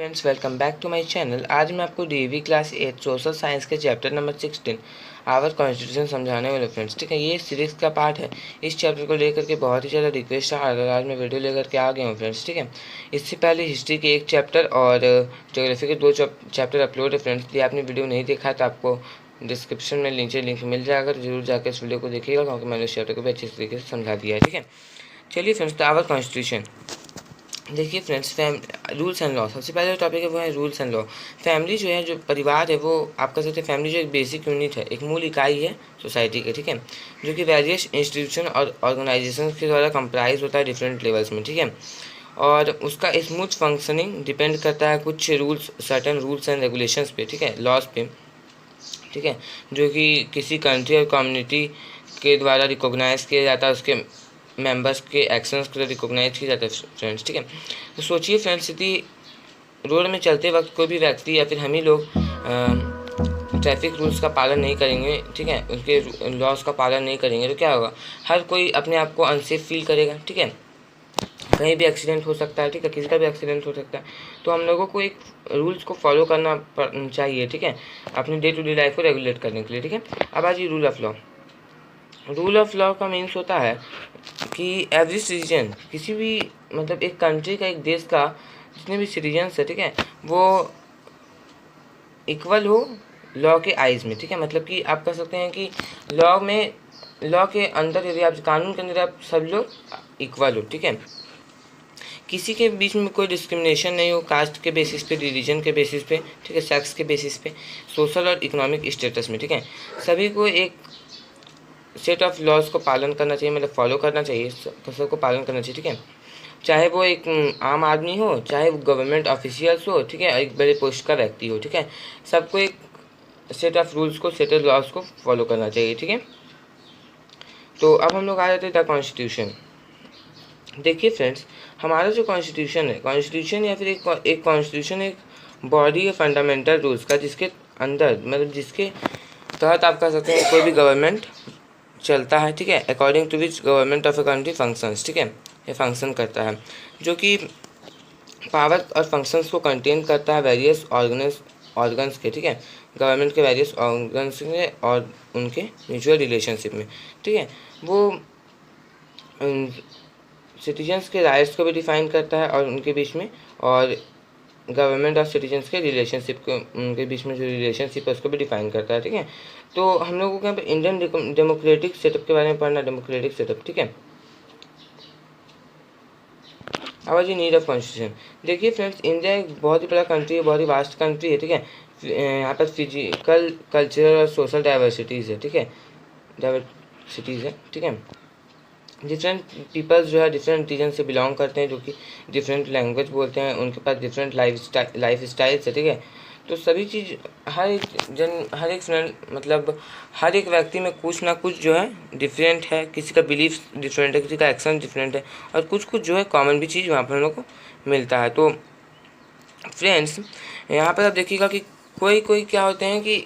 Friends, welcome back to my channel. आज मैं आपको डीवी क्लास 8 सोशल साइंस के चैप्टर नंबर 16 आवर कॉन्स्टिट्यूशन समझाने वाले फ्रेंड्स। ठीक है, ये सीरीज का पार्ट है। इस चैप्टर को लेकर के बहुत ही ज़्यादा रिक्वेस्ट है और आज मैं वीडियो लेकर के आ गया हूँ फ्रेंड्स। ठीक है, इससे पहले हिस्ट्री के एक चैप्टर और ज्योग्राफी के 2 चैप्टर अपलोड है फ्रेंड्स। यदि आपने वीडियो नहीं देखा तो आपको डिस्क्रिप्शन में नीचे लिंक मिल जाएगा, तो जरूर जाकर इस वीडियो को देखिएगा क्योंकि मैंने इस चैप्टर को भी अच्छी तरीके से समझा दिया है। ठीक है, चलिए फ्रेंड्स, तो आवर कॉन्स्टिट्यूशन देखिए फ्रेंड्स। रूल्स एंड लॉ, सबसे पहले जो टॉपिक है वो है रूल्स एंड लॉ। फैमिली जो है, जो परिवार है, वो आप कह सकते हैं फैमिली जो एक बेसिक यूनिट है, एक मूल इकाई है सोसाइटी के। ठीक है, जो कि वेरियस इंस्टीट्यूशन और ऑर्गेनाइजेशन के द्वारा कंप्राइज होता है डिफरेंट लेवल्स में। ठीक है, और उसका स्मूथ फंक्शनिंग डिपेंड करता है कुछ rules, certain rules and regulations पे। ठीक है, लॉज पे। ठीक है, जो कि किसी कंट्री और कम्युनिटी के द्वारा रिकॉग्नाइज किया जाता है, उसके मेंबर्स के एक्शंस को रिकॉग्नाइज किया जाता है फ्रेंड्स। ठीक है, तो सोचिए फ्रेंड्स, यदि रोड में चलते वक्त कोई भी व्यक्ति या फिर हम ही लोग ट्रैफिक रूल्स का पालन नहीं करेंगे, ठीक है, उनके लॉज का पालन नहीं करेंगे, तो क्या होगा? हर कोई अपने आप को अनसेफ फील करेगा। ठीक है, कहीं भी एक्सीडेंट हो सकता है। ठीक है, किसी का भी एक्सीडेंट हो सकता है। तो हम लोगों को एक रूल्स को फॉलो करना चाहिए। ठीक है, अपनी डे टू डे लाइफ को रेगुलेट करने के लिए। ठीक है, अब आज rule of law. Rule of law का मीन्स होता है कि एवरी सिटीजन, किसी भी मतलब एक कंट्री का, एक देश का जितने भी सिटीजन्स है, ठीक है, वो इक्वल हो लॉ के आइज़ में। ठीक है, मतलब कि आप कह सकते हैं कि लॉ के अंदर, यदि आप कानून के अंदर आप सब लोग इक्वल हो। ठीक है, किसी के बीच में कोई डिस्क्रिमिनेशन नहीं हो, कास्ट के बेसिस पे, रिलीजन के बेसिस पे, ठीक है, सेक्स के बेसिस पे, सोशल और इकोनॉमिक स्टेटस में। ठीक है, सभी को एक सेट ऑफ लॉज को पालन करना चाहिए, मतलब फॉलो करना चाहिए, सबको पालन करना चाहिए। ठीक है, चाहे वो एक आम आदमी हो, चाहे वो गवर्नमेंट ऑफिशियल्स हो, ठीक है, एक बड़े पोस्ट का व्यक्ति हो। ठीक है, सबको एक सेट ऑफ रूल्स को, सेट ऑफ लॉज को फॉलो करना चाहिए। ठीक है, तो अब हम लोग आ जाते हैं द कॉन्स्टिट्यूशन। देखिए फ्रेंड्स, हमारा जो कॉन्स्टिट्यूशन है, कॉन्स्टिट्यूशन या फिर एक कॉन्स्टिट्यूशन एक बॉडी है फंडामेंटल रूल्स का, जिसके अंदर मतलब जिसके तहत आप कह सकते हैं कोई भी गवर्नमेंट चलता है। ठीक है, according to which government of a country functions. ठीक है, ये फंक्शन करता है, जो कि पावर और फंक्शंस को कंटेन करता है वेरियस ऑर्गन्स के। ठीक है, गवर्नमेंट के वेरियस ऑर्गन्स के और उनके म्यूचुअल रिलेशनशिप में। ठीक है, वो सिटीजन्स के राइट्स को भी डिफाइन करता है और उनके बीच में, और गवर्नमेंट और सिटीजन्स के रिलेशनशिप को, उनके बीच में जो रिलेशनशिप है उसको भी डिफाइन करता है। ठीक है, तो हम लोगों को यहाँ पे इंडियन डेमोक्रेटिक सेटअप के बारे में पढ़ना, डेमोक्रेटिक सेटअप। ठीक है, अब जी नीड ऑफ कॉन्स्टिट्यूशन। देखिए फ्रेंड्स, इंडिया एक बहुत ही बड़ा कंट्री है, बहुत ही वास्ट कंट्री है। ठीक है, यहाँ पर फिजिकल, कल्चरल और सोशल डाइवर्सिटीज़ है। ठीक है, डाइवर्सिटीज़ है। ठीक है, डिफरेंट पीपल्स जो है डिफरेंट रीजन से बिलोंग करते हैं, जो कि डिफरेंट लैंग्वेज बोलते हैं, उनके पास डिफरेंट लाइफ स्टाइल्स है। ठीक है, तो सभी चीज़, हर एक फ्रेंड, मतलब हर एक व्यक्ति में कुछ ना कुछ जो है डिफरेंट है। किसी का बिलीफ डिफरेंट है, किसी का एक्शन डिफरेंट है, और कुछ जो है कॉमन भी चीज़ वहाँ पर हम लोग को मिलता है। तो फ्रेंड्स, यहाँ पर आप देखिएगा कि कोई क्या होते हैं कि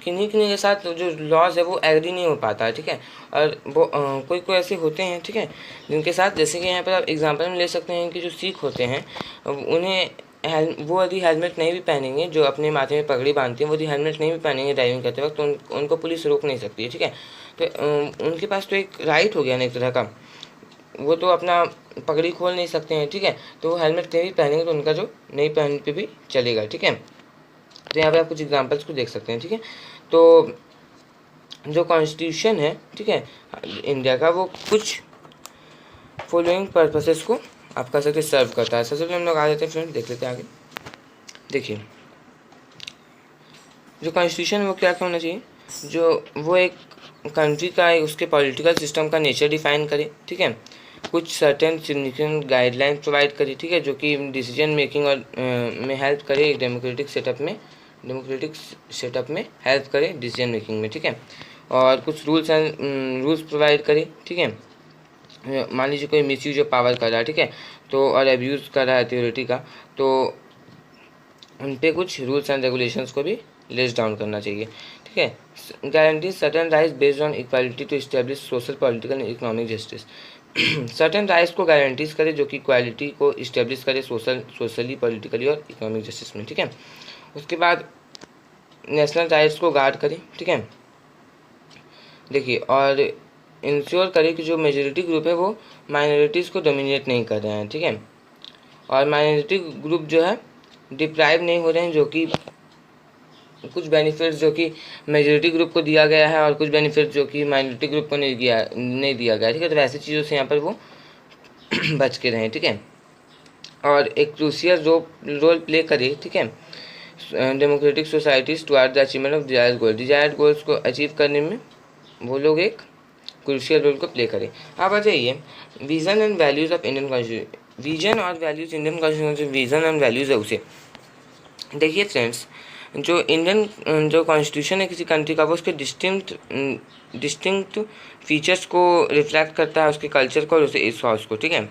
किन्हीं के साथ जो लॉज है वो एग्री नहीं हो पाता है। ठीक है, और वो कोई ऐसे होते हैं, ठीक है, जिनके साथ, जैसे कि यहाँ पर आप एग्जांपल में ले सकते हैं कि जो सिख होते हैं, उन्हें वो यदि हेलमेट नहीं भी पहनेंगे, जो अपने माथे में पगड़ी बांधते हैं, वो यदि हेलमेट नहीं भी पहनेंगे ड्राइविंग करते वक्त, तो उनको पुलिस रोक नहीं सकती है। ठीक है, तो उनके पास तो एक राइट हो गया ना एक तरह का, वो तो अपना पगड़ी खोल नहीं सकते हैं। ठीक है, तो वो हेलमेट नहीं भी पहनेंगे तो उनका जो नहीं पहन पे भी चलेगा। ठीक है, तो यहाँ पे आप कुछ एग्जांपल्स को देख सकते हैं। ठीक है, तो जो कॉन्स्टिट्यूशन है, ठीक है, इंडिया का, वो कुछ फॉलोइंग पर्पसेस को आप कह सकते सर्व करता है। सबसे पहले हम लोग आ जाते हैं फ्रेंड, देख लेते हैं आगे। देखिए, जो कॉन्स्टिट्यूशन है वो क्या क्या होना चाहिए, जो वो एक कंट्री का, उसके पॉलिटिकल सिस्टम का नेचर डिफाइन करे। ठीक है, कुछ सर्टेन सिग्निफिकेंट गाइडलाइन प्रोवाइड करे। ठीक है, जो कि डिसीजन मेकिंग और में हेल्प करे, डेमोक्रेटिक सेटअप में हेल्प करे डिसीजन मेकिंग में। ठीक है, और कुछ रूल्स प्रोवाइड करे। ठीक है, मान लीजिए कोई मिसयूज ऑफ पावर कर रहा है, ठीक है, तो और अब्यूज़ कर रहा है अथॉरिटी का, तो उन पे कुछ रूल्स एंड रेगुलेशंस को भी लेस डाउन करना चाहिए। ठीक है, guarantee certain rights based on equality to establish social, political and economic justice. Certain rights को गारंटीज करे जो कि इक्वालिटी को इस्टेब्लिश करे सोशली, पॉलिटिकली और इकोनॉमिक जस्टिस में, ठीक है। उसके बाद नेशनल राइट्स को गार्ड करे, ठीक है। देखिए, और इंश्योर करे कि जो मेजॉरिटी ग्रुप है वो माइनॉरिटीज़ को डोमिनेट नहीं कर रहे हैं, ठीक है। और माइनॉरिटी ग्रुप जो है डिप्राइव नहीं हो रहे हैं, जो कि कुछ बेनिफिट्स जो कि मेजॉरिटी ग्रुप को दिया गया है और कुछ बेनिफिट्स जो कि माइनॉरिटी ग्रुप को नहीं दिया गया, ठीक है। तो वैसी चीज़ों से यहाँ पर वो बच के रहें, ठीक है। और एक क्रूशियल रोल प्ले करे, ठीक है, democratic societies toward the achievement of desired goals को अचीव करने में वो लोग एक क्रूशियल रोल को प्ले करें। अब आ जाइए vision and values of Indian constitution. Vision और वैल्यूज़ इंडियन कॉन्स्टिट्यूशन से विजन एंड वैल्यूज़ है उसे देखिए फ्रेंड्स, जो इंडियन जो कॉन्स्टिट्यूशन है किसी कंट्री का वो उसके डिस्टिंक्ट फीचर्स को रिफ्लेक्ट करता है, उसके कल्चर को और उसे इस हाउस को, ठीक है।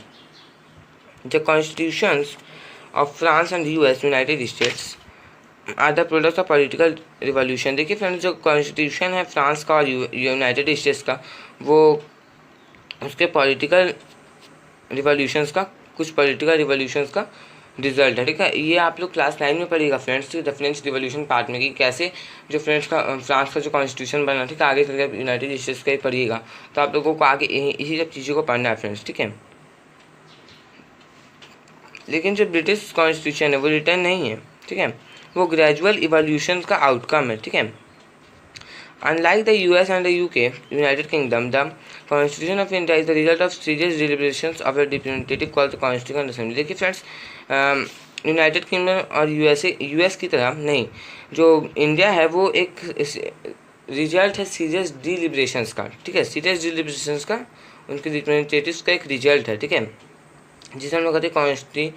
The constitutions of France and US United States are the product of political revolution. देखिए फ्रेंड्स, जो कॉन्स्टिट्यूशन है फ्रांस का और यूनाइटेड स्टेट्स का, वो उसके पॉलिटिकल रिवॉल्यूशंस का, कुछ पॉलिटिकल रिवॉल्यूशंस का रिजल्ट है, ठीक है। ये आप लोग क्लास 9 में पढ़िएगा friends, the French revolution part में, कि कैसे जो फ्रांस का जो कॉन्स्टिट्यूशन बना, ठीक है। आगे चलकर यूनाइटेड स्टेट्स का ही पढ़िएगा, तो आप लोगों को आगे इसी सब चीज़ों को पढ़ना है फ्रेंड्स, ठीक है। लेकिन जो ब्रिटिश कॉन्स्टिट्यूशन है वो रिटर्न नहीं है, ठीक है, वो ग्रेजुअल इवोल्यूशन का आउटकम है, ठीक है। Unlike the US and the UK, United Kingdom, the Constitution of India is the result of serious deliberations of a representative called the Constituent Assembly। देखिए फ्रेंड्स, यूनाइटेड किंगडम और US की तरह नहीं, जो इंडिया है वो एक रिजल्ट है सीरियस डिलिब्रेशंस का, ठीक है। सीरियस डिलिब्रेशंस का उनके रिप्रेजेंटेटिव्स का एक रिजल्ट है, ठीक है, जिसे हम लोग कहते हैं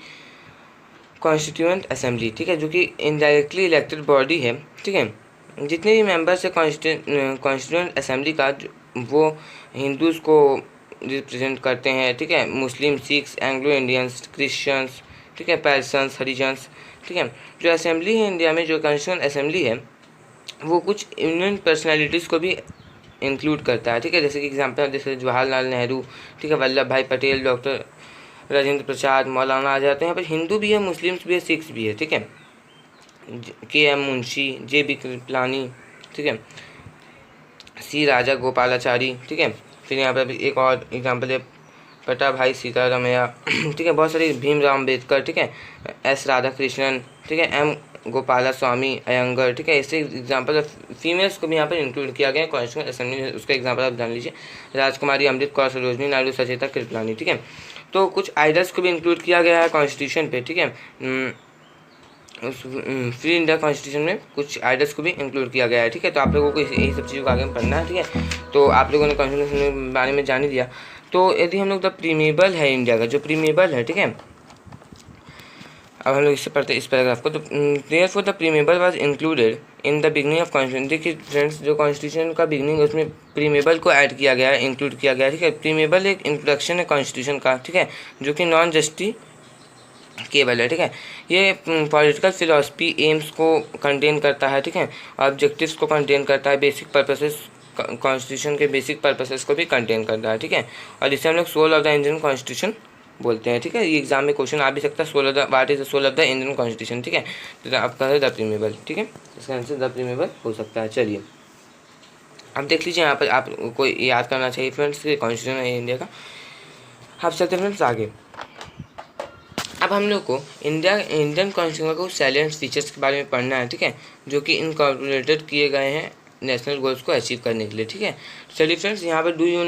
कॉन्स्टिट्यूएंट असेंबली, ठीक है, जो कि इनडायरेक्टली इलेक्टेड बॉडी है, ठीक है। जितने भी मेंबर्स है कॉन्स्टिट्यूएंट असेंबली का, वो हिंदूज़ को रिप्रेजेंट करते हैं, ठीक है, मुस्लिम, सिख्स, एंग्लो इंडियंस, क्रिश्चियंस, ठीक है, पर्सन्स, हरिजन्स, ठीक है। जो असेंबली है इंडिया में, जो कॉन्स्टिट्यूएंट असेंबली है, वो कुछ इंडियन पर्सनैलिटीज़ को भी इंक्लूड करता है, ठीक है। जैसे कि एग्जाम्पल जैसे जवाहरलाल नेहरू, ठीक है, वल्लभ भाई पटेल, डॉक्टर राजेंद्र प्रसाद, मौलाना आ जाते हैं। यहाँ पर हिंदू भी है, मुस्लिम्स भी है, सिख्स भी है, ठीक है। के.एम. मुंशी, जे.बी. कृपलानी, ठीक है, सी राजा गोपालाचारी, ठीक है। फिर यहाँ पर एक और एग्जाम्पल है पटा भाई सीतारामैया, ठीक है, बहुत सारे, भीमराव अम्बेडकर, ठीक है, एस राधाकृष्णन, ठीक है, एम गोपाला स्वामी अयंगर, ठीक है। ऐसे एग्जाम्पल फीमेल्स को भी यहाँ पर इंक्लूड किया गया है कॉन्स्टिट्यूशन असेंबली, उसका एग्जाम्पल आप जान लीजिए, राजकुमारी, अमृत कौर, सरोजनी नायडू, सचेता कृपलानी, ठीक है। तो कुछ आइडल्स को भी इंक्लूड किया गया है कॉन्स्टिट्यूशन पे, ठीक है। उस फ्री इंडिया कॉन्स्टिट्यूशन में कुछ आइडल्स को भी इंक्लूड किया गया है, ठीक है। तो आप लोगों को यही सब चीज़ों को आगे में पढ़ना है, ठीक है। तो आप लोगों ने कॉन्स्टिट्यूशन के बारे में जान ही लिया। तो यदि हम लोग द प्रीमेबल है इंडिया का, जो प्रीमेबल है, ठीक है, अब हम लोग इससे पढ़ते हैं इस पैराग्राफ को। तो therefore the preamble was included in the beginning of constitution. देखिए फ्रेंड्स, जो कॉन्स्टिट्यूशन का बिगनिंग है उसमें प्रीमेबल को ऐड किया गया है, इंक्लूड किया गया है, ठीक है। प्रीमेबल एक इंट्रोडक्शन है कॉन्स्टिट्यूशन का, ठीक है, जो कि नॉन जस्टिफिकेबल है, ठीक है। ये पॉलिटिकल फिलॉसफी एम्स को कंटेन करता है, ठीक है, ऑब्जेक्टिव्स को कंटेन करता है, बेसिक पर्पसेस, कॉन्स्टिट्यूशन के बेसिक पर्पसेस को भी कंटेन करता है, ठीक है। और इसे हम लोग soul of the Indian constitution बोलते हैं, ठीक है। ये एग्जाम में क्वेश्चन आ भी सकता है, what is the soul of the Indian constitution, ठीक है। तो आपका है द प्रीमेबल, ठीक है, इसका आंसर द प्रीमेबल हो सकता है। चलिए अब देख लीजिए, यहाँ पर आपको याद करना चाहिए फ्रेंड्स, कॉन्स्टिट्यूशन है इंडिया का। आप चलते फ्रेंड्स आगे। अब हम लोग को इंडियन कॉन्स्टिट्यूशन को सैलिएंट फीचर्स के बारे में पढ़ना है, ठीक है, जो कि इनकॉर्पोरेटेड किए गए हैं नेशनल गोल्स को अचीव करने के लिए, ठीक है। चलिए फ्रेंड्स, यहाँ पर डू यू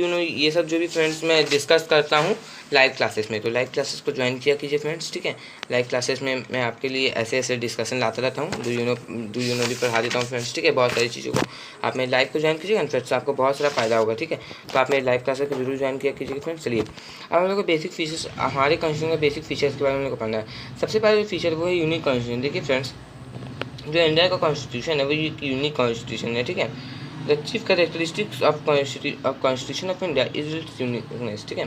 नो ये सब जो भी फ्रेंड्स मैं डिस्कस करता हूँ लाइव क्लासेस में, तो लाइव क्लासेस को ज्वाइन किया कीजिए फ्रेंड्स, ठीक है। लाइव क्लासेस में मैं आपके लिए ऐसे डिस्कशन लाता रहता हूँ, डू यू नो भी पढ़ा देता हूँ फ्रेंड्स, ठीक है। बहुत सारी चीज़ों को आप मेरे लाइव को ज्वाइन कीजिएगा फ्रेंड्स, आपको बहुत सारा फायदा होगा, ठीक है। तो आप मेरे लाइव क्लासेस को जरूर ज्वाइन किया कीजिएगा फ्रेंड्स। चलिए अब हम लोग को बेसिक फीचर्स, हमारे कॉन्स्टिट्यूशन के बेसिक फीचर्स के बारे में पढ़ना है। सबसे पहले फीचर वो है यूनिक कॉन्स्टिट्यूशन। देखिए फ्रेंड्स, जो इंडिया का कॉन्स्टिट्यूशन है वो यूनिक कॉन्स्टिट्यूशन है, ठीक है। The chief characteristics of constitution of India is it's uniqueness, ठीक है।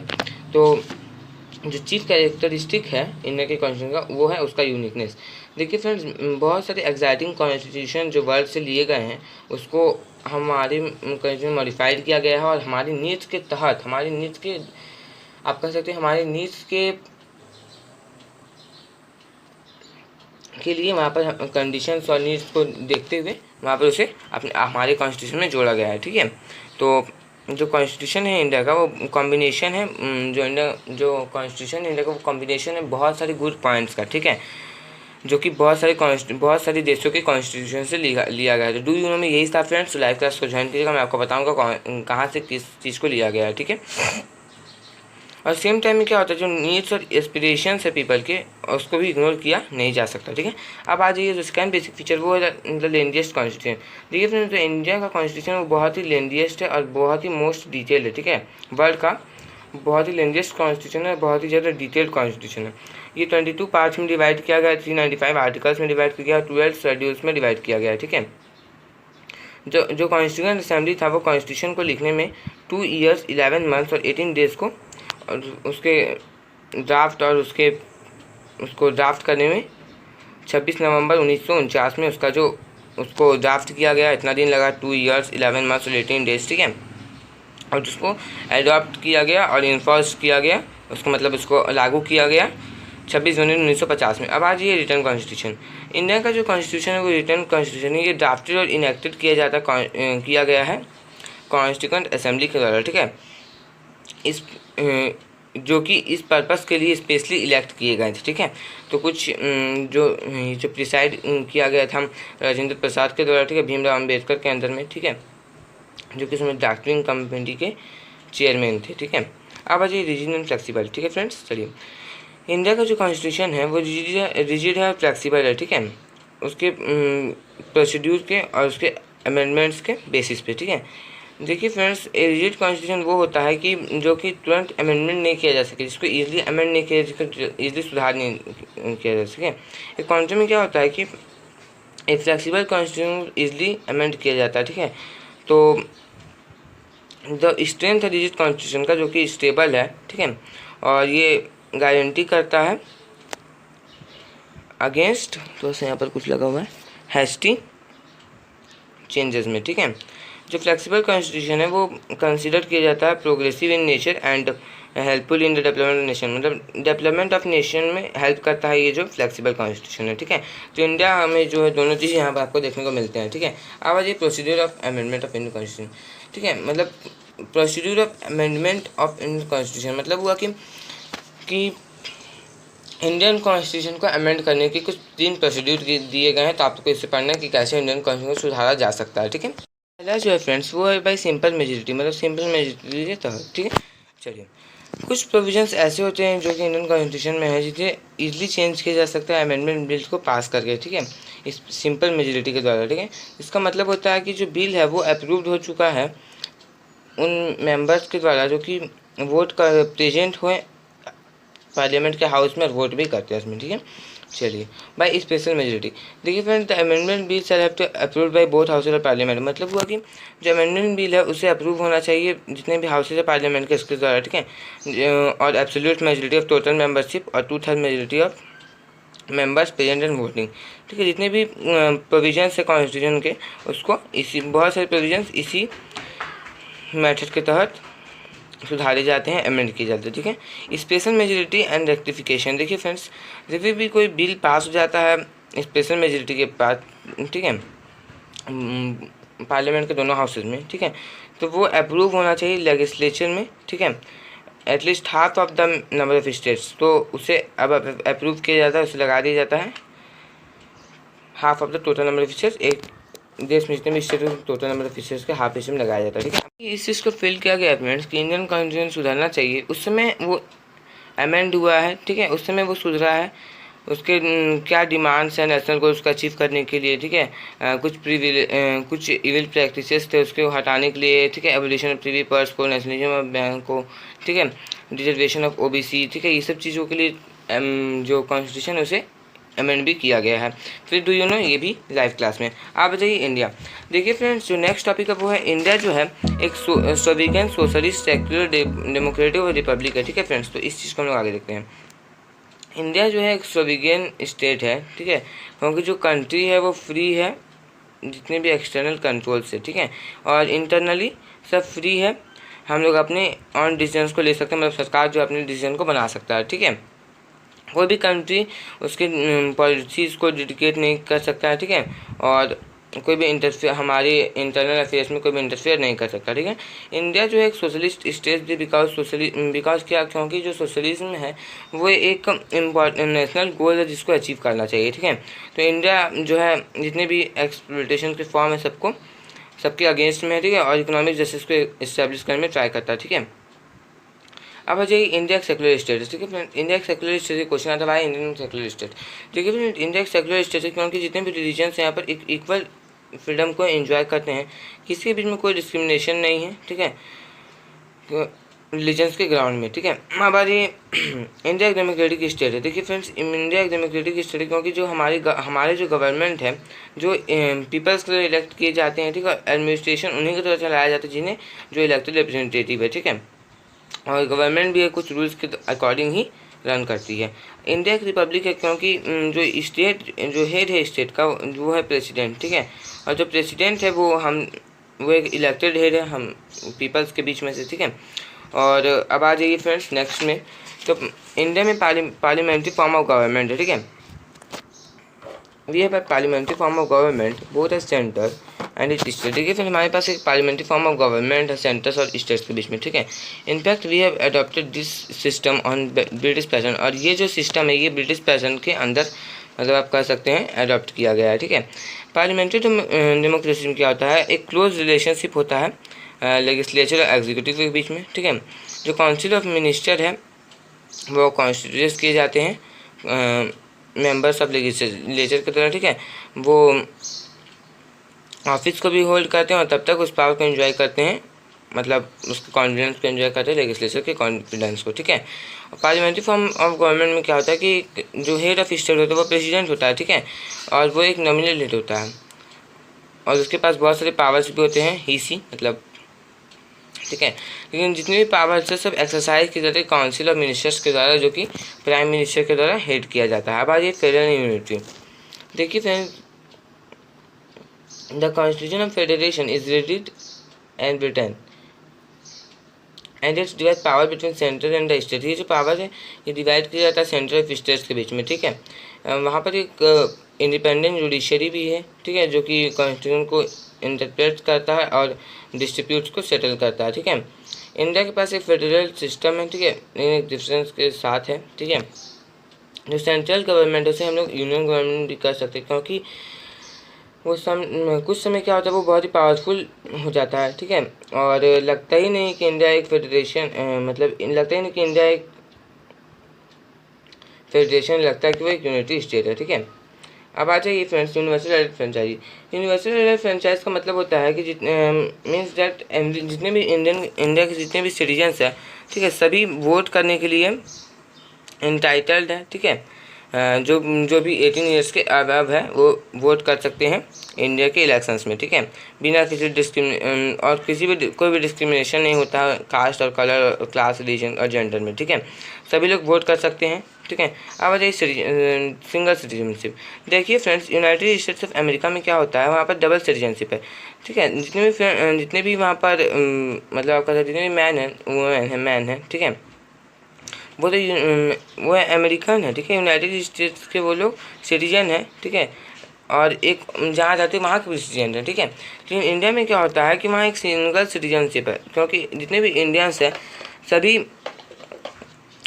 तो जो चीफ कैरेक्टरिस्टिक है इंडिया के कॉन्स्टिट्यूशन का वो है उसका यूनिकनेस। देखिए फ्रेंड्स, बहुत सारे एग्जाइटिंग कॉन्स्टिट्यूशन जो वर्ल्ड से लिए गए हैं उसको हमारे कॉन्स्टिट्यूशन मॉडिफाइड किया गया है और हमारी नीड्स के तहत, हमारी नीड्स के आप कह सकते हैं हमारे नीड्स के लिए वहाँ पर कंडीशंस और नीड्स को देखते हुए वहाँ पर उसे अपने हमारे कॉन्स्टिट्यूशन में जोड़ा गया है। ठीक है, तो जो कॉन्स्टिट्यूशन है इंडिया का वो कॉम्बिनेशन है, जो कॉन्स्टिट्यूशन इंडिया का वो कॉम्बिनेशन है बहुत सारे गुड पॉइंट्स का। ठीक है, जो कि बहुत सारे देशों के कॉन्स्टिट्यूशन से लिया गया है। तो डू यू नो में यही था फ्रेंड्स। लाइव क्लास को ज्वाइन कीजिएगा, मैं आपको बताऊंगा कहाँ से किस चीज़ को लिया गया है। ठीक है, और सेम टाइम में क्या होता है जो नीड्स और एस्पिरेशंस है पीपल के, उसको भी इग्नोर किया नहीं जा सकता। ठीक है, अब आ जाइए जो सेकंड बेसिक फीचर वो है द लेंदिएस्ट कॉन्स्टिट्यूशन। देखिए फ्रेंड्स, जो इंडिया का कॉन्स्टिट्यूशन वो बहुत ही लेंदिएस्ट है और बहुत ही मोस्ट डिटेल्ड है। ठीक है, वर्ल्ड का बहुत ही लेंदिएस्ट कॉन्स्टिट्यूशन है, बहुत ही ज़्यादा डिटेल्ड कॉन्स्टिट्यूशन है। ये 22 पार्ट्स में डिवाइड किया गया, 395 आर्टिकल्स में डिवाइड किया गया, 12 शेड्यूल्स में डिवाइड किया गया है। ठीक है, जो कॉन्स्टिट्यूशन असेंबली था वो कॉन्स्टिट्यूशन को लिखने में 2 ईयर्स 11 मंथ्स और 18 डेज़ को, और उसके उसको ड्राफ्ट करने में 26 नवंबर 1949 में उसको ड्राफ्ट किया गया। इतना दिन लगा, 2 ईयर्स 11 मंथ्स और 18 डेज। ठीक है, और जिसको एडॉप्ट किया गया और इन्फोर्स किया गया, उसको मतलब उसको लागू किया गया 26 जनवरी 1950 में। अब आज ये रिटर्न कॉन्स्टिट्यूशन, इंडिया का जो कॉन्स्टिट्यूशन है वो रिटर्न कॉन्स्टिट्यूशन है। ये ड्राफ्टेड और इनेक्टेड किया गया है कॉन्स्टिट्यूएंट असेंबली के द्वारा। ठीक है, जो कि इस पर्पस के लिए स्पेशली इलेक्ट किए गए थे। ठीक है, तो कुछ जो प्रिसाइड किया गया था राजेंद्र प्रसाद के द्वारा। ठीक है, भीमराव अम्बेडकर के अंदर में। ठीक है, जो कि उसमें ड्राफ्टिंग कमेटी के चेयरमैन थे। ठीक है, अब आ जाइए रिजिड एंड फ्लेक्सिबल। ठीक है फ्रेंड्स, चलिए इंडिया का जो कॉन्स्टिट्यूशन है वो रिजिड है और फ्लेक्सिबल है। ठीक है, उसके प्रोसीड्यूर के और उसके अमेंडमेंट्स के बेसिस पे। ठीक है, देखिए फ्रेंड्स, रिजिड कॉन्स्टिट्यूशन वो होता है कि जो कि तुरंत अमेंडमेंट नहीं किया जा सके, जिसको ईजिली अमेंड नहीं किया जा सके, ईजिली सुधार नहीं किया जा सके। एक कॉन्स्टिट्यूशन में क्या होता है कि एक फ्लेक्सिबल कॉन्स्टिट्यूशन ईजिली अमेंड किया जाता है। ठीक है, तो द स्ट्रेंथ है रिजिड कॉन्स्टिट्यूशन का, जो कि स्टेबल है। ठीक है, और ये गारंटी करता है अगेंस्ट, तो यहाँ पर कुछ लगा हुआ है, हैस्टी चेंजेस में। ठीक है, जो फ्लेक्सिबल कॉन्स्टिट्यूशन है वो कंसिडर किया जाता है progressive in nature and helpful in the development of nation, मतलब डेवलपमेंट ऑफ नेशन में हेल्प करता है ये जो फ्लेक्सिबल कॉन्स्टिट्यूशन है। ठीक है, तो इंडिया में जो है दोनों चीज़ यहाँ पर आपको देखने को मिलते हैं। ठीक है, अब आज ये procedure of amendment of Indian constitution. ठीक है, मतलब procedure of amendment of Indian constitution मतलब हुआ कि इंडियन कॉन्स्टिट्यूशन को अमेंड करने के कुछ 3 प्रोसीड्यूर दिए गए हैं। तो आपको इससे पढ़ना है कि कैसे इंडियन कॉन्स्टिट्यूशन को सुधारा जा सकता है। ठीक है, पहला जो है फ्रेंड्स वो है बाई सिंपल मेजोरिटी, मतलब सिंपल मेजोरिटी के तहत। ठीक है, चलिए कुछ प्रोविजंस ऐसे होते हैं जो कि इंडियन कॉन्स्टिट्यूशन में है जिसे इजीली चेंज किया जा सकता है अमेंडमेंट बिल को पास करके। ठीक है, इस सिंपल मेजोरिटी के द्वारा। ठीक है, इसका मतलब होता है कि जो बिल है वो अप्रूव्ड हो चुका है उन मेंबर्स के द्वारा जो कि वोट कर प्रेजेंट हुए पार्लियामेंट के हाउस में और वोट भी करते हैं इसमें। ठीक है, चलिए बाय स्पेशल मेजोरिटी। देखिए friend, the amendment bill shall have to approved by both houses of parliament, मतलब हुआ कि जो अमेंडमेंट बिल है उसे अप्रूव होना चाहिए जितने भी हाउसेज ऑफ पार्लियामेंट के इसके द्वारा। ठीक है, और absolute majority of total membership और 2/3 majority of members present and voting. ठीक है, जितने भी प्रोविजंस है कॉन्स्टिट्यूशन के उसको बहुत सारे प्रोविजंस इसी मेथड के तहत सुधारे जाते हैं, अमेंड किए जाते हैं। ठीक है, स्पेशल मेजोरिटी एंड रेक्टिफिकेशन। देखिए फ्रेंड्स, जब भी कोई बिल पास हो जाता है स्पेशल मेजोरिटी के बाद, ठीक है, पार्लियामेंट के दोनों हाउसेज में, ठीक है, तो वो अप्रूव होना चाहिए लेजिस्लेचर में। ठीक है, at least half of the number of states, तो उसे अब अप्रूव किया जाता है, उसे लगा दिया जाता है half of the total number of states. एक देश में जितने भी state total number of states के हाफ हिस्से में लगाया जाता है। ठीक है, इस चीज़ को फिल किया गया फ्रेंड्स कि इंडियन कॉन्स्टिट्यूशन सुधारना चाहिए, उस समय वो अमेंड हुआ है। ठीक है, उस समय वो सुधरा है, उसके क्या डिमांड्स हैं नेशनल गोल्स को अचीव करने के लिए। ठीक है, कुछ इविल प्रैक्टिसेस थे उसको हटाने के लिए। ठीक है, एवोल्यूशन ऑफ प्रीवी पर्स को, नेशनलिज्म ऑफ बैंक को, ठीक है, रिजर्वेशन ऑफ ओबीसी। ठीक है, ये सब चीज़ों के लिए जो कॉन्स्टिट्यूशन है उसे अमेंड भी किया गया है। फिर डू यू नो, ये भी लाइव क्लास में। आप बताइए इंडिया। देखिए फ्रेंड्स, जो नेक्स्ट टॉपिक है वो है इंडिया जो है एक सोविगन सोशलिस्ट सेक्युलर डेमोक्रेटिक और रिपब्लिक है। ठीक है फ्रेंड्स, तो इस चीज़ को हम लोग आगे देखते हैं। इंडिया जो है एक सोविगन स्टेट है। ठीक है, क्योंकि जो कंट्री है वो फ्री है जितने भी एक्सटर्नल कंट्रोल से। ठीक है, और इंटरनली सब फ्री है हम लोग अपने ऑन डिसीजंस को ले सकते हैं, मतलब सरकार जो अपने डिसीजन को बना सकता है, ठीक है। कोई भी कंट्री उसके पॉलिसीज़ को डिक्टेट नहीं कर सकता है, ठीक है, और कोई भी इंटरफेयर हमारे इंटरनल अफेयर्स में कोई भी इंटरफेयर नहीं कर सकता, ठीक है। इंडिया जो है एक सोशलिस्ट स्टेट थी, बिकॉज क्या, क्योंकि जो सोशलिज्म है वो एक इम्पॉर्टेंट नेशनल गोल है जिसको अचीव करना चाहिए, ठीक है। तो इंडिया जो है जितने भी एक्सप्लॉयटेशन के फॉर्म है सबके अगेंस्ट में है, ठीक है, और इकोनॉमिक जस्टिस को इस्टेब्लिश करने में ट्राई करता है, ठीक है। अब आ जाइए इंडिया एक सेकुलर स्टेट है, ठीक है फ्रेंड। इंडिया एक सेकुलर स्टेट है, क्वेश्चन आता है इंडियन सेकुलर स्टेट, ठीक है फ्रेंड। इंडिया एक सेकुलर स्टेट है क्योंकि जितने भी रिलीजन्स हैं यहाँ पर इक्वल फ्रीडम को एंजॉय करते हैं, किसी के बीच में कोई डिस्क्रिमिनेशन नहीं है, ठीक है, रिलीजन्स के ग्राउंड में, ठीक है। अब आ रही इंडिया एक डेमोक्रेटिक स्टेट है। देखिए फ्रेंड्स, इंडिया एक डेमोक्रेटिक स्टेट है क्योंकि जो हमारे जो गवर्नमेंट है जो पीपल्स के इलेक्ट किए जाते हैं, ठीक है, एडमिनिस्ट्रेशन उन्हीं के द्वारा चलाया जाता है जिन्हें जो इलेक्टेड रिप्रेजेंटेटिव है, ठीक है, और गवर्नमेंट भी कुछ रूल्स के अकॉर्डिंग ही रन करती है। इंडिया एक रिपब्लिक है क्योंकि जो स्टेट जो हेड है स्टेट का वो है प्रेसिडेंट, ठीक है, और जो प्रेसिडेंट है वो एक इलेक्टेड हेड है हम पीपल्स के बीच में से, ठीक है। और अब आ जाइए फ्रेंड्स नेक्स्ट में, तो इंडिया में पार्लियामेंट्री फॉर्म ऑफ गवर्नमेंट है, ठीक है। We have parliamentary form of government both as centre and state. देखिए फिर हमारे पास एक पार्लियामेंट्री फॉर्म ऑफ गवर्नमेंट है सेंटर्स और स्टेट्स के बीच में, ठीक है। In fact we have adopted this system on British pattern, और ये जो सिस्टम है ये ब्रिटिश पैटर्न के अंदर मतलब आप कह सकते हैं अडॉप्ट किया गया है, ठीक है। पार्लियामेंट्री डेमोक्रेसी में क्या होता है, एक क्लोज रिलेशनशिप होता है लेजिस्लेचर और एग्जीक्यूटिव के बीच में, ठीक है। जो काउंसिल ऑफ मिनिस्टर है वो कॉन्स्टिट्यूट किए जाते हैं मेंबर्स ऑफ लेजिस्लेचर की तरह, ठीक है। वो ऑफिस को भी होल्ड करते हैं और तब तक उस पावर को एंजॉय करते हैं, मतलब उसके कॉन्फिडेंस को एंजॉय करते हैं लेजिस्लेचर के कॉन्फिडेंस को, ठीक है। पार्लियामेंट्री फॉर्म ऑफ गवर्नमेंट में क्या होता है कि जो हेड ऑफ स्टेट होता है वो प्रेसिडेंट होता है, ठीक है, और वो एक नॉमिनल हेड होता है और उसके पास बहुत सारे पावर्स भी होते हैं, हीसी मतलब, ठीक है। लेकिन जितने भी पावर्स है सब एक्सरसाइज की जाती है काउंसिल ऑफ मिनिस्टर्स के द्वारा, जो कि प्राइम मिनिस्टर के द्वारा हेड किया जाता है। अब आ जाइए फेडरल यूनिटी। देखिए friends, the constitution of federation is rated and Britain and it's divide power between centre and the state. ये जो पावर है ये डिवाइड किया जाता है सेंटर और स्टेट्स के बीच में, ठीक है। वहाँ पर एक इंडिपेंडेंट जुडिशरी भी है, ठीक है, जो कि कॉन्स्टिट्यूशन को इंटरप्रेट करता है और डिस्प्यूट्स को सेटल करता है, ठीक है। इंडिया के पास एक फेडरल सिस्टम है, ठीक है, एक डिफरेंस के साथ है, ठीक है। जो सेंट्रल गवर्नमेंट है उसे हम लोग यूनियन गवर्नमेंट भी कर सकते हैं क्योंकि वो कुछ समय क्या होता है वो बहुत ही पावरफुल हो जाता है, ठीक है, और लगता ही नहीं कि इंडिया एक फेडरेशन मतलब लगता ही नहीं कि इंडिया एक फेडरेशन, लगता है कि वो एक यूनिटी स्टेट है, ठीक है। अब आ जाइए friends universal aided franchise. Universal aided franchise का मतलब होता है कि मीन्स दैट जितने भी इंडिया के जितने भी सिटीजन्स हैं, ठीक है, सभी वोट करने के लिए इंटाइटल्ड है, ठीक है। जो भी 18 ईयर्स के अबव है वो वोट कर सकते हैं इंडिया के इलेक्शंस में, ठीक है, बिना किसी और कोई भी डिस्क्रिमिनेशन नहीं होता कास्ट और कलर और क्लास रिलीजन और जेंडर में, ठीक है, सभी लोग वोट कर सकते हैं, ठीक है। अब आ जाइए सिंगल सिटीजनशिप। देखिए friends, United states of America में क्या होता है, वहाँ पर डबल सिटीजनशिप है, ठीक है। जितने भी वहाँ पर मतलब आपका जितने भी मैन है, ठीक है, वो है अमेरिकन है, ठीक है, यूनाइटेड स्टेट्स के वो लोग सिटीजन है, ठीक है, और एक जहाँ जाते हैं वहाँ के भी सिटीजन है, ठीक है। लेकिन इंडिया में क्या होता है कि वहाँ एक सिंगल सिटीजनशिप है क्योंकि जितने भी इंडियंस हैं सभी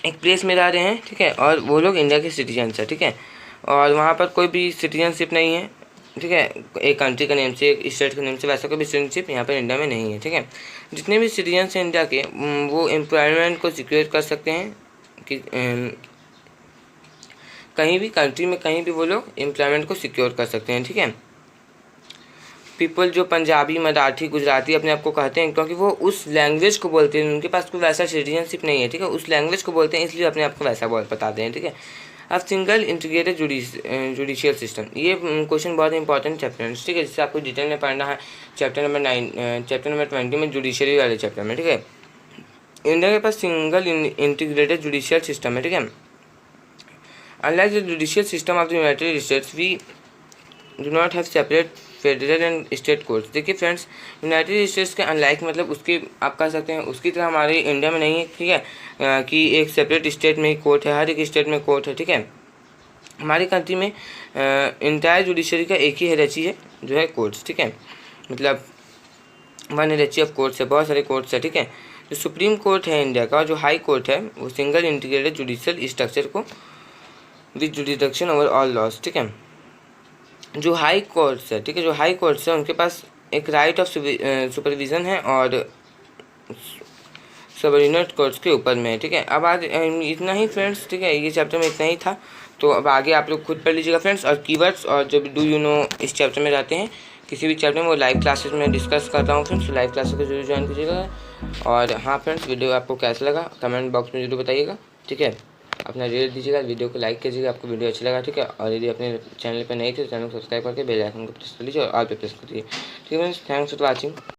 एक प्लेस में रह रहे हैं, ठीक है, और वो लोग इंडिया के सिटीजन्स हैं, ठीक है, और वहाँ पर कोई भी सिटीजनशिप नहीं है, ठीक है, एक कंट्री का नेम से एक स्टेट के नेम से वैसा कोई भी सिटीजनशिप यहाँ पर इंडिया में नहीं है, ठीक है। जितने भी सिटीजन्स हैं इंडिया के वो एम्प्लॉयमेंट को सिक्योर कर सकते हैं कि कहीं भी कंट्री में कहीं भी वो लोग एम्प्लॉयमेंट को सिक्योर कर सकते हैं, ठीक है। पीपल जो पंजाबी मराठी गुजराती अपने आप को कहते हैं क्योंकि वो उस लैंग्वेज को बोलते हैं, उनके पास कोई वैसा सिटीजनशिप नहीं है, ठीक है, उस लैंग्वेज को बोलते हैं इसलिए अपने आप को वैसा बताते हैं, ठीक है। अब सिंगल इंटीग्रेटेड जुडिशियल सिस्टम, ये क्वेश्चन बहुत इंपॉर्टेंट है फ्रेंड्स, ठीक है, जिससे आपको डिटेल में पढ़ना है चैप्टर नंबर 20 में जुडिशरी वाले चैप्टर में, ठीक है। इंडिया के पास सिंगल इंटीग्रेटेड जुडिशियल सिस्टम है, ठीक है। Unlike the judicial system of the United States, we do not have separate federal and state courts. देखिए फ्रेंड्स, यूनाइटेड स्टेट्स के अनलाइक मतलब उसकी आप कह सकते हैं उसकी तरह हमारे इंडिया में नहीं है, ठीक है, कि एक सेपरेट स्टेट में ही कोर्ट है, हर एक स्टेट में कोर्ट है, ठीक है। हमारी कंट्री में इंटायर जुडिशरी का एक ही हेरेची है जो है कोर्ट्स, ठीक है, मतलब वन हेरेची ऑफ कोर्ट्स है, बहुत सारे कोर्ट्स है, ठीक है। जो सुप्रीम कोर्ट है इंडिया का, जो हाई कोर्ट है, वो सिंगल इंटीग्रेटेड जुडिशियल स्ट्रक्चर को with jurisdiction over all laws, ठीक है। जो हाई कोर्ट्स है, ठीक है, जो हाई कोर्ट्स है उनके पास एक राइट ऑफ सुपरविज़न है और सबऑर्डिनेट कोर्ट्स के ऊपर में है, ठीक है। अब आज इतना ही फ्रेंड्स, ठीक है, ये चैप्टर में इतना ही था। तो अब आगे आप लोग खुद पढ़ लीजिएगा फ्रेंड्स। और कीवर्ड्स और जब डू यू नो इस चैप्टर में रहते हैं किसी भी चैप्टर में, वो लाइव क्लासेस में डिस्कस करता हूँ फ्रेंड्स, लाइव क्लासेस को जरूर ज्वाइन कीजिएगा। और हाँ फ्रेंड्स, वीडियो आपको कैसा लगा कमेंट बॉक्स में जरूर बताइएगा, ठीक है। अपना रेट दीजिएगा, वीडियो को लाइक कीजिएगा आपको वीडियो अच्छा लगा, ठीक है। और यदि अपने चैनल पर नए थे तो चैनल को सब्सक्राइब करके बेल आइकन को प्रेस कर लीजिए और ऑल पे प्रेस कर दीजिए, ठीक है फ्रेंड्स। Thanks for watching.